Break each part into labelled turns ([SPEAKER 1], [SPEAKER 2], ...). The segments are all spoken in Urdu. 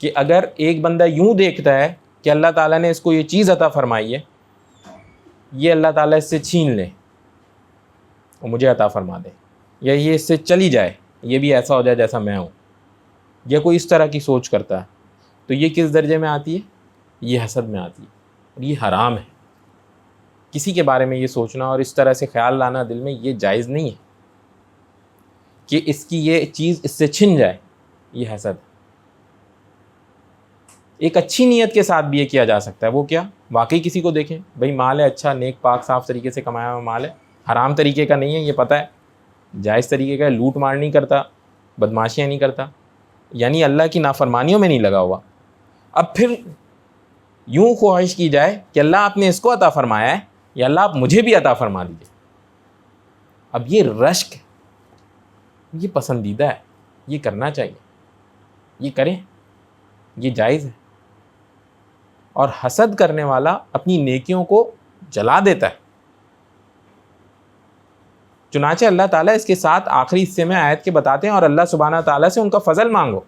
[SPEAKER 1] کہ اگر ایک بندہ یوں دیکھتا ہے کہ اللہ تعالیٰ نے اس کو یہ چیز عطا فرمائی ہے، یہ اللہ تعالیٰ اس سے چھین لے اور مجھے عطا فرما دے، یا یہ اس سے چلی جائے، یہ بھی ایسا ہو جائے جیسا میں ہوں، یا کوئی اس طرح کی سوچ کرتا ہے، تو یہ کس درجے میں آتی ہے؟ یہ حسد میں آتی ہے، اور یہ حرام ہے۔ کسی کے بارے میں یہ سوچنا اور اس طرح سے خیال لانا دل میں، یہ جائز نہیں ہے کہ اس کی یہ چیز اس سے چھن جائے، یہ حسد ہے۔ ایک اچھی نیت کے ساتھ بھی یہ کیا جا سکتا ہے، وہ کیا؟ واقعی کسی کو دیکھیں بھئی مال ہے، اچھا نیک پاک صاف طریقے سے کمایا ہوا مال ہے، حرام طریقے کا نہیں ہے، یہ پتہ ہے، جائز طریقے کا ہے، لوٹ مار نہیں کرتا، بدماشیاں نہیں کرتا، یعنی اللہ کی نافرمانیوں میں نہیں لگا ہوا۔ اب پھر یوں خواہش کی جائے کہ اللہ آپ نے اس کو عطا فرمایا ہے، یا اللہ آپ مجھے بھی عطا فرما دیجیے۔ اب یہ رشک، یہ پسندیدہ ہے، یہ کرنا چاہیے، یہ کریں، یہ جائز ہے۔ اور حسد کرنے والا اپنی نیکیوں کو جلا دیتا ہے۔ چنانچہ اللہ تعالیٰ اس کے ساتھ آخری حصے میں آیت کے بتاتے ہیں، اور اللہ سبحانہ تعالیٰ سے ان کا فضل مانگو،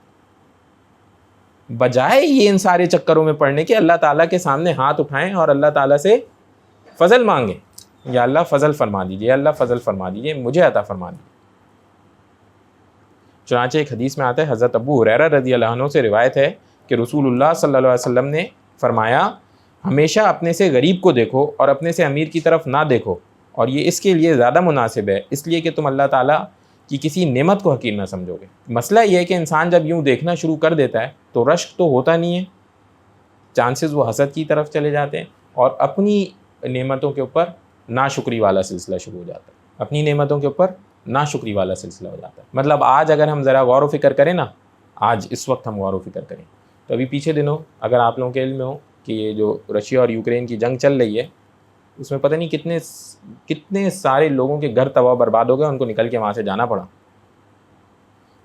[SPEAKER 1] بجائے یہ ان سارے چکروں میں پڑنے کے اللہ تعالیٰ کے سامنے ہاتھ اٹھائیں اور اللہ تعالیٰ سے فضل مانگیں، یا اللہ فضل فرما دیجیے، اللہ فضل فرما دیجیے، مجھے عطا فرما دیجیے۔ چنانچہ ایک حدیث میں آتا ہے، حضرت ابو ہریرہ رضی اللہ عنہ سے روایت ہے کہ رسول اللہ صلی اللہ علیہ وسلم نے فرمایا، ہمیشہ اپنے سے غریب کو دیکھو اور اپنے سے امیر کی طرف نہ دیکھو، اور یہ اس کے لیے زیادہ مناسب ہے، اس لیے کہ تم اللہ تعالیٰ کی کسی نعمت کو حقیر نہ سمجھو گے۔ مسئلہ یہ ہے کہ انسان جب یوں دیکھنا شروع کر دیتا ہے تو رشک تو ہوتا نہیں ہے، چانسز وہ حسد کی طرف چلے جاتے ہیں، اور اپنی نعمتوں کے اوپر ناشکری والا سلسلہ شروع ہو جاتا ہے، اپنی نعمتوں کے اوپر ناشکری والا سلسلہ ہو جاتا ہے۔ مطلب آج اگر ہم ذرا غور و فکر کریں نا، آج اس وقت ہم غور و فکر کریں تو ابھی پیچھے دنوں اگر آپ لوگوں کے علم میں ہو کہ یہ جو رشیا اور یوکرین کی جنگ چل رہی ہے، اس میں پتہ نہیں کتنے سارے لوگوں کے گھر تباہ برباد ہو گئے، ان کو نکل کے وہاں سے جانا پڑا۔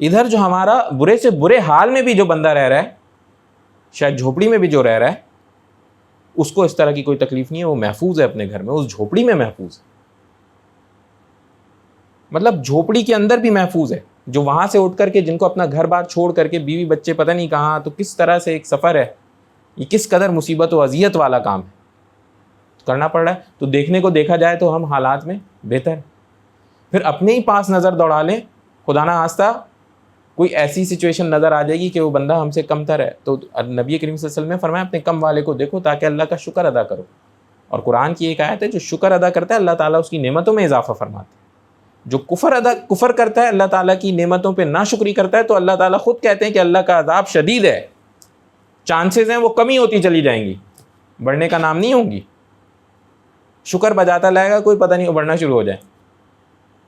[SPEAKER 1] ادھر جو ہمارا برے سے برے حال میں بھی جو بندہ رہ رہا ہے، شاید جھوپڑی میں بھی جو رہ رہا ہے، اس کو اس طرح کی کوئی تکلیف نہیں ہے، وہ محفوظ ہے اپنے گھر میں، اس جھوپڑی میں محفوظ ہے، مطلب جھوپڑی کے اندر بھی محفوظ ہے۔ جو وہاں سے اٹھ کر کے، جن کو اپنا گھر بار چھوڑ کر کے، بیوی بچے پتہ نہیں کہاں، تو کس طرح سے ایک سفر ہے، یہ کس قدر مصیبت و اذیت والا کام ہے، کرنا پڑ رہا ہے۔ تو دیکھنے کو دیکھا جائے تو ہم حالات میں بہتر، پھر اپنے ہی پاس نظر دوڑا لیں، خدا نہ خواستہ کوئی ایسی سچویشن نظر آ جائے گی کہ وہ بندہ ہم سے کم تر ہے، تو نبی کریم صلی اللہ علیہ وسلم نے فرمایا اپنے کم والے کو دیکھو تاکہ اللہ کا شکر ادا کرو۔ اور قرآن کی ایک آیت ہے، جو شکر ادا کرتا ہے اللہ تعالیٰ اس کی نعمتوں میں اضافہ فرماتا ہے، جو کفر کرتا ہے اللہ تعالیٰ کی نعمتوں پہ ناشکری کرتا ہے، تو اللہ تعالیٰ خود کہتے ہیں کہ اللہ کا عذاب شدید ہے، چانسز ہیں وہ کمی ہوتی چلی جائیں گی، بڑھنے کا نام نہیں ہوں گی۔ شکر بجاتا لائے گا، کوئی پتہ نہیں وہ بڑھنا شروع ہو جائے۔